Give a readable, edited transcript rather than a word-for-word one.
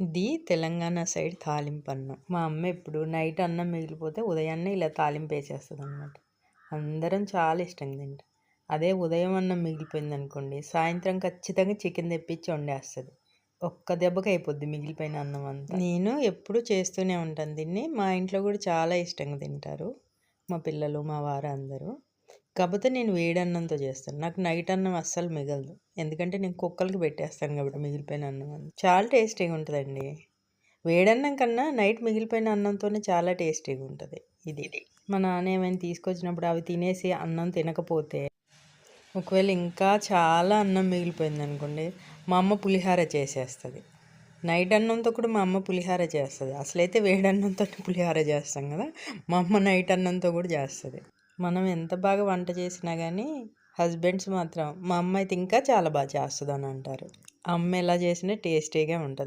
ఇది తెలంగాణ సైడ్ తాలింపన్నం. మా అమ్మ ఎప్పుడు నైట్ అన్నం మిగిలిపోతే ఉదయాన్నే ఇలా తాలింపు వేసేస్తదనమాట. అందరం చాలా ఇష్టంగా తింటాం. అదే ఉదయం అన్నం మిగిలిపోయిందనుకోండి, సాయంత్రం ఖచ్చితంగా చికెన్ తెప్పించి వండేస్తది. ఒక్క దెబ్బకి అయిపోద్ది మిగిలిపోయిన అన్నం అంతా. నేను ఎప్పుడూ చేస్తూనే ఉంటాను దీన్ని. మా ఇంట్లో కూడా చాలా ఇష్టంగా తింటారు. మా పిల్లలు, మా వారు అందరూ. కాకపోతే నేను వేడన్నంతో చేస్తాను. నాకు నైట్ అన్నం అస్సలు మిగలదు. ఎందుకంటే నేను కుక్కలకి పెట్టేస్తాను కాబట్టి మిగిలిపోయిన అన్నం అంతా. చాలా టేస్టీగా ఉంటుందండి. వేడన్నం కన్నా నైట్ మిగిలిపోయిన అన్నంతోనే చాలా టేస్టీగా ఉంటుంది ఇది. మా నాన్న ఏమైనా తీసుకొచ్చినప్పుడు అవి తినేసి అన్నం తినకపోతే, ఒకవేళ ఇంకా చాలా అన్నం మిగిలిపోయింది అనుకోండి, మా అమ్మ పులిహార చేసేస్తుంది. నైట్ అన్నంతో కూడా మా అమ్మ పులిహార చేస్తుంది. అసలైతే వేడన్నంతో పులిహార చేస్తాం కదా, మా అమ్మ నైట్ అన్నంతో కూడా చేస్తుంది. మనం ఎంత బాగా వంట చేసినా కానీ హస్బెండ్స్ మాత్రం మా అమ్మ అయితే ఇంకా చాలా బాగా చేస్తుందని అంటారు. అమ్మ ఎలా చేసినా టేస్టీగా ఉంటుంది.